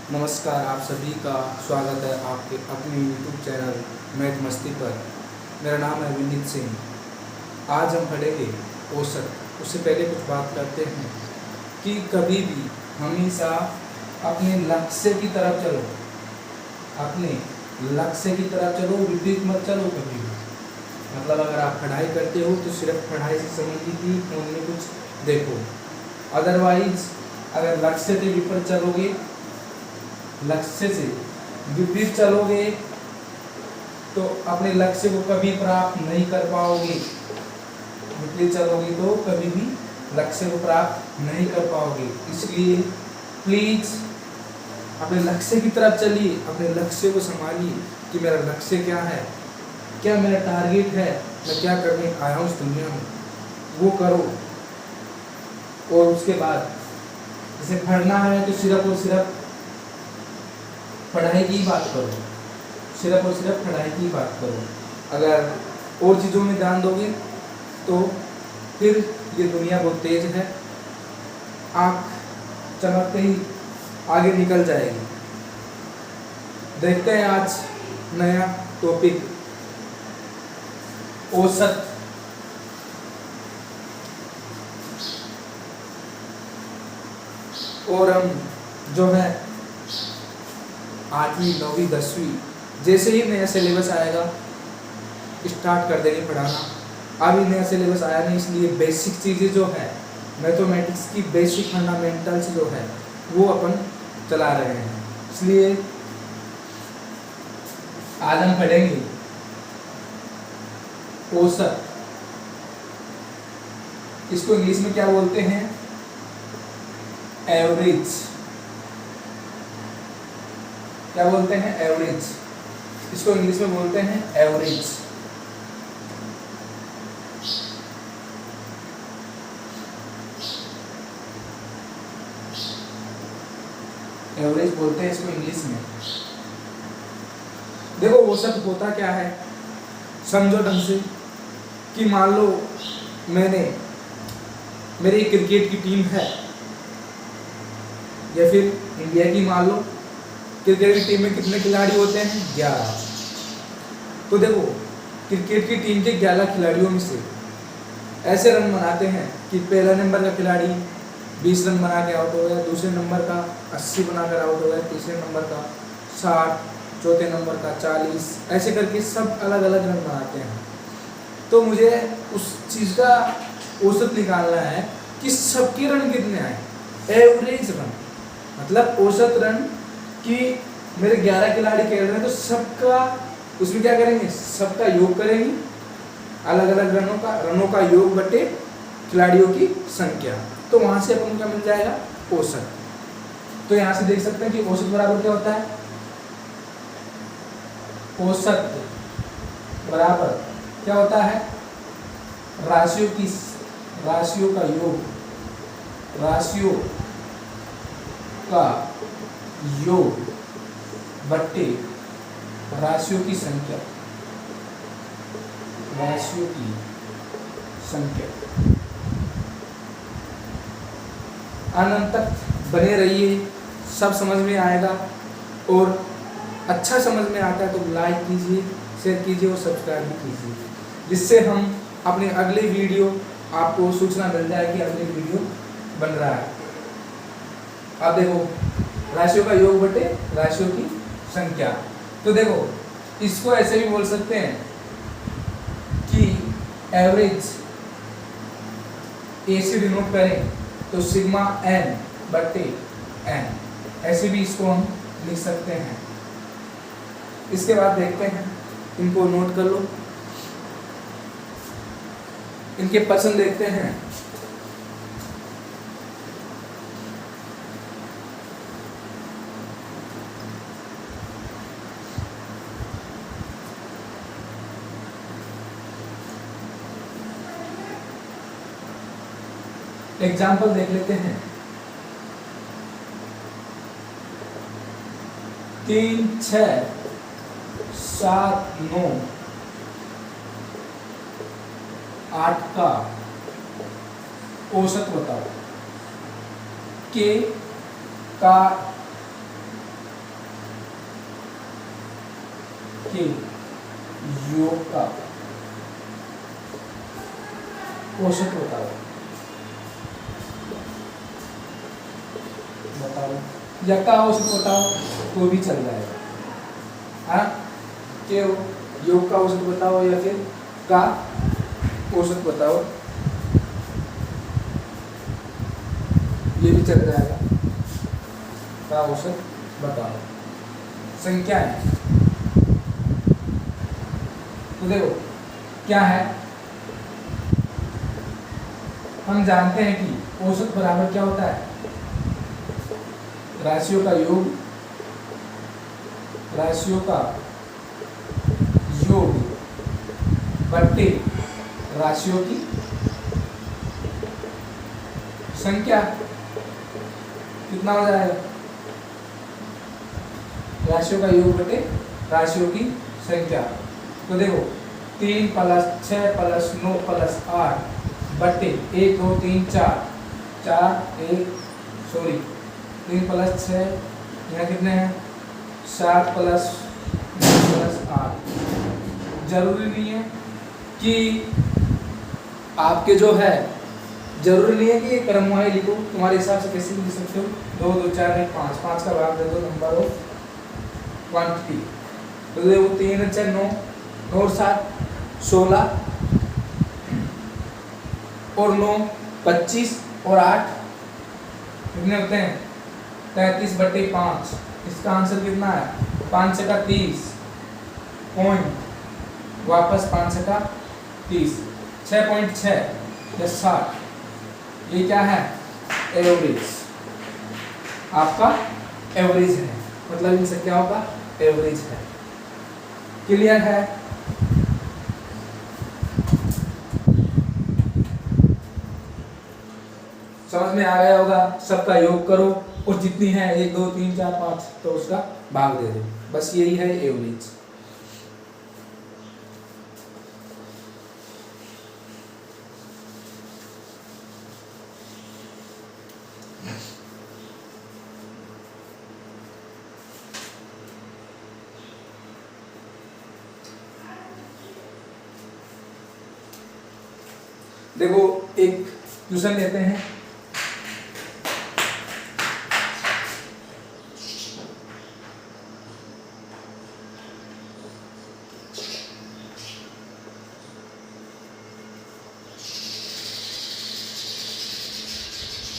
नमस्कार, आप सभी का स्वागत है आपके अपने YouTube चैनल मैथ मस्ती पर। मेरा नाम है विनीत सिंह। आज हम पढ़ेंगे औसत। उससे पहले कुछ बात करते हैं कि कभी भी हमेशा अपने लक्ष्य की तरफ चलो, अपने लक्ष्य की तरफ चलो, विपरीत मत चलो कभी भी। मतलब अगर आप पढ़ाई करते हो तो सिर्फ पढ़ाई से संबंधित ही फोन में कुछ देखो, अदरवाइज अगर लक्ष्य के विपरीत चलोगे, लक्ष्य से विपरीत चलोगे तो अपने लक्ष्य को कभी प्राप्त नहीं कर पाओगे। विपरीत चलोगे तो कभी भी लक्ष्य को प्राप्त नहीं कर पाओगे। इसलिए प्लीज अपने लक्ष्य की तरफ चलिए, अपने लक्ष्य को संभालिए कि मेरा लक्ष्य क्या है, क्या मेरा टारगेट है, मैं क्या करने आया हूँ इस दुनिया में, वो करो। और उसके बाद जैसे पढ़ना है तो सिर्फ और सिर्फ पढ़ाई की बात करो, सिर्फ और सिर्फ पढ़ाई की बात करो। अगर और चीज़ों में ध्यान दोगे तो फिर ये दुनिया बहुत तेज है, आँख चमकते ही आगे निकल जाएगी। देखते हैं आज नया टॉपिक, औसत। और हम जो है 8वीं 9वीं 10वीं जैसे ही नया सिलेबस आएगा स्टार्ट कर देंगे पढ़ाना। अभी नया सिलेबस आया नहीं, इसलिए बेसिक चीज़ें जो है मैथमेटिक्स की बेसिक फंडामेंटल्स जो है वो अपन चला रहे हैं। इसलिए आज हम पढ़ेंगे औसत। इसको इंग्लिश में क्या बोलते हैं? एवरेज। क्या बोलते हैं? एवरेज। इसको इंग्लिश में बोलते हैं एवरेज। एवरेज बोलते हैं इसको इंग्लिश में। देखो औसत होता क्या है, समझो ढंग से कि मान लो मेरी क्रिकेट की टीम है, या फिर इंडिया की मान लो। क्रिकेट की टीम में कितने खिलाड़ी होते हैं? 11। तो देखो क्रिकेट की टीम के 11 खिलाड़ियों में से ऐसे रन बनाते हैं कि पहला नंबर का खिलाड़ी 20 रन बना के आउट हो गया, दूसरे नंबर का 80 बनाकर आउट हो गया, तीसरे नंबर का 60, चौथे नंबर का 40, ऐसे करके सब अलग अलग रन बनाते हैं। तो मुझे उस चीज़ का औसत निकालना है कि सबके रन कितने आए, एवरेज रन। मतलब औसत रन कि मेरे 11 खिलाड़ी खेल रहे हैं तो सबका उसमें क्या करेंगे, सबका योग करेंगे, अलग अलग रनों का योग बटे खिलाड़ियों की संख्या। तो वहां से अपन को क्या मिल जाएगा? औसत। तो यहां से देख सकते हैं कि औसत बराबर क्या होता है? औसत बराबर क्या होता है? राशियों का योग, राशियों का योग बट्टे राशियों की संख्या, राशियों की संख्या। अनंत तक बने रहिए, सब समझ में आएगा। और अच्छा समझ में आता है तो लाइक कीजिए, शेयर कीजिए और सब्सक्राइब भी कीजिए, जिससे हम अपने अगले वीडियो आपको सूचना मिल जाए कि अगले वीडियो बन रहा है। अब देखो राशियों का योग बटे राशियों की संख्या। तो देखो इसको ऐसे भी बोल सकते हैं कि एवरेज ए से डिनोट करें तो सिग्मा n बटे n, ऐसे भी इसको हम लिख सकते हैं। इसके बाद देखते हैं, इनको नोट कर लो, इनके पर्सन देखते हैं। एग्जाम्पल देख लेते हैं। 3, 6, 7, 9, 8 का औसत बताओ। के का के योग का औसत बताओ। या का औसत बताओ तो भी चल जाएगा। हाँ, के योग का औसत बताओ या फिर का औसत बताओ, ये भी चल जाएगा। का औसत बताओ। संख्या है तो देखो क्या है, हम जानते हैं कि औसत बराबर क्या होता है, राशियों का योग, राशियों का योग बट्टे राशियों की संख्या। कितना हो जाएगा, राशियों का योग बटे राशियों की संख्या। तो देखो 3 + 6 + 9 + 8 बट्टे 1 2 3 4 3 + 6 यहाँ कितने हैं 7 + 9 + 8। जरूरी नहीं है कि आपके जो है, जरूरी नहीं है कि ये क्रमवाही लिखो, तुम्हारे हिसाब से कैसे भी लिख सकते हो। 2 2 4 1 5 5 का भाग दे दो नंबर ऑफ क्वांटिटी। तो देखो 3 × 9 9 और 7 16 और 9 25 और 8 कितने होते हैं 33/5। इसका आंसर कितना है 5 × 30 पॉइंट, वापस 5 × 30 6.6 या 60। ये क्या है एवरेज, आपका एवरेज है, मतलब इन संख्याओं का एवरेज है। क्लियर है। समझ में आ गया होगा। सबका योग करो और जितनी है 1 2 3 4 5 तो उसका भाग दे दो, बस यही है एवरेज। देखो एक ट्यूशन लेते हैं,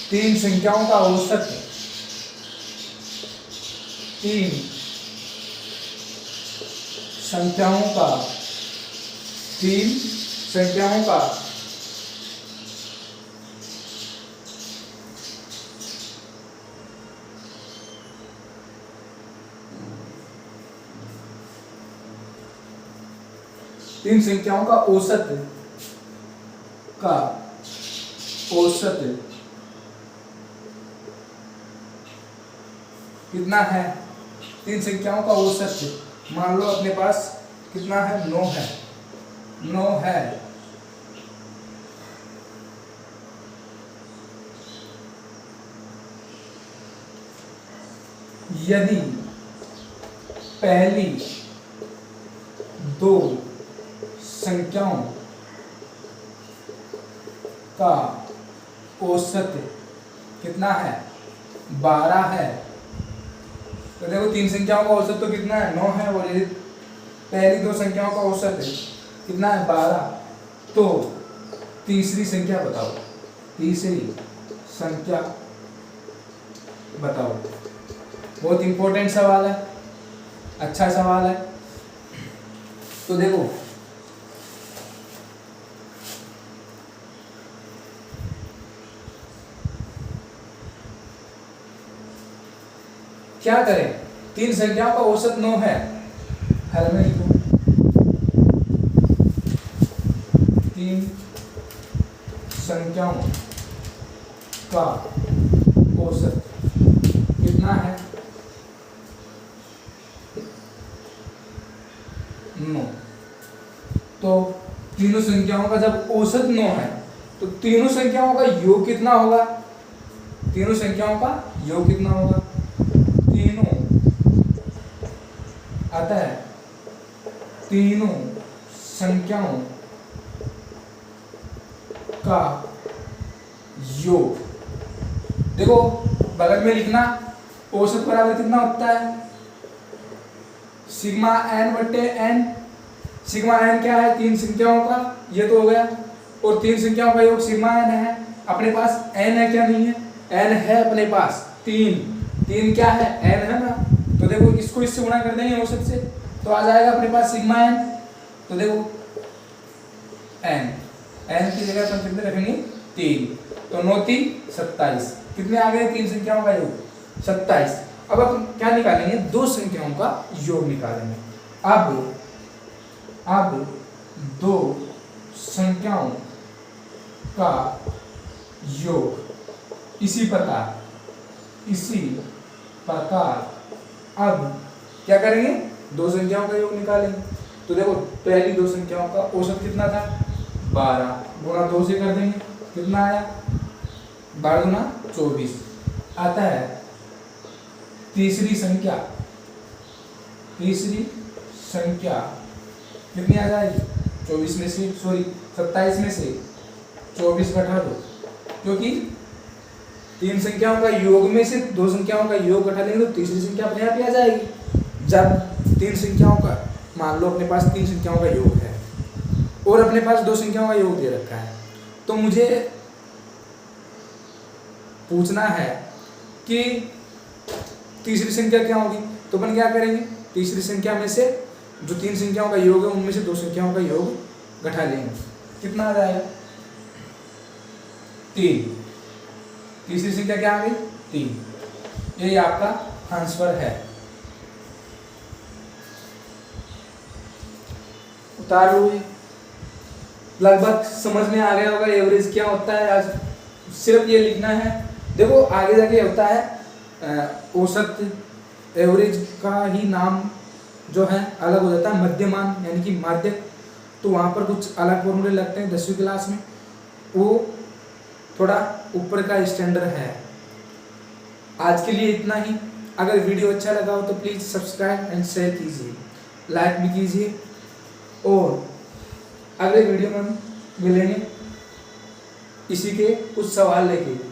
तीन संख्याओं का औसत, 3 संख्याओं का 3 संख्याओं का तीन संख्याओं का औसत कितना है। तीन संख्याओं का औसत मान लो अपने पास कितना है 9 है, 9 है। यदि पहली 2 संख्याओं का औसत कितना है 12 है, तो देखो तीन संख्याओं का औसत तो कितना है 9 है, और यदि पहली 2 संख्याओं का औसत है कितना है 12, तो तीसरी संख्या बताओ, तीसरी संख्या बताओ। बहुत इंपॉर्टेंट सवाल है, अच्छा सवाल है। तो देखो क्या करें, तीन संख्याओं का औसत 9 है, हल में लिखो 3 संख्याओं का औसत कितना है 9। तो तीनों संख्याओं का जब औसत 9 है तो तीनों संख्याओं का योग कितना होगा, तीनों संख्याओं का योग कितना होगा, तीनों अतः तीनों संख्याओं का योग। देखो बगल में लिखना, औसत बराबर कितना होता है, सिग्मा एन बटे एन। सिग्मा एन क्या है, तीन संख्याओं का, ये तो हो गया, और तीन संख्याओं का योग सिग्मा एन है। अपने पास एन है क्या, नहीं है, एन है अपने पास, तीन क्या है, एन है ना। तो देखो इसको इससे गुणा कर देंगे औसत से, तो आ जाएगा अपने पास सिग्मा एन। तो देखो एन की जगह हम कितने रखेंगे, 3, तो 9 3 27, कितने आ गए, तीन संख्याओं का योग 27। अब हम क्या निकालेंगे, दो संख्याओं का योग निकालेंगे। अब दो संख्याओं का योग इसी प्रकार अब क्या करेंगे, दो संख्याओं का योग निकालेंगे। तो देखो पहली दो संख्याओं का औसत कितना था, 12, गुणा 2 से कर देंगे, कितना आया, 12 गुना 24 आता है। तीसरी संख्या कितनी आ जाएगी, 27 में से 24 घटा दो, क्योंकि तीन संख्याओं का योग में से दो संख्याओं का योग घटा लेंगे तो तीसरी संख्या अपने आप ही आ जाएगी। जब तीन संख्याओं का, मान लो अपने पास तीन संख्याओं का योग है और अपने पास दो संख्याओं का योग दे रखा है, तो मुझे पूछना है कि तीसरी संख्या क्या होगी। तो अपन क्या करेंगे, तीसरी संख्या में से जो तीन संख्याओं का योग है उनमें से दो संख्याओं का योग घटा लेंगे, कितना आ जाएगा, 3। तीसरी संख्या क्या आ गई, 3। यही आपका आंसर है। उतार लो, लगभग समझ में आ गया होगा एवरेज क्या होता है। आज सिर्फ ये लिखना है। देखो आगे जाके होता है औसत, एवरेज का ही नाम जो है अलग हो जाता है, मध्यमान यानी कि माध्यक, तो वहाँ पर कुछ अलग फॉर्मूले लगते हैं 10वीं क्लास में, वो थोड़ा ऊपर का स्टैंडर्ड है। आज के लिए इतना ही। अगर वीडियो अच्छा लगा हो तो प्लीज़ सब्सक्राइब एंड शेयर कीजिए, लाइक भी कीजिए, और अगले वीडियो में मिलेंगे इसी के कुछ सवाल लेके।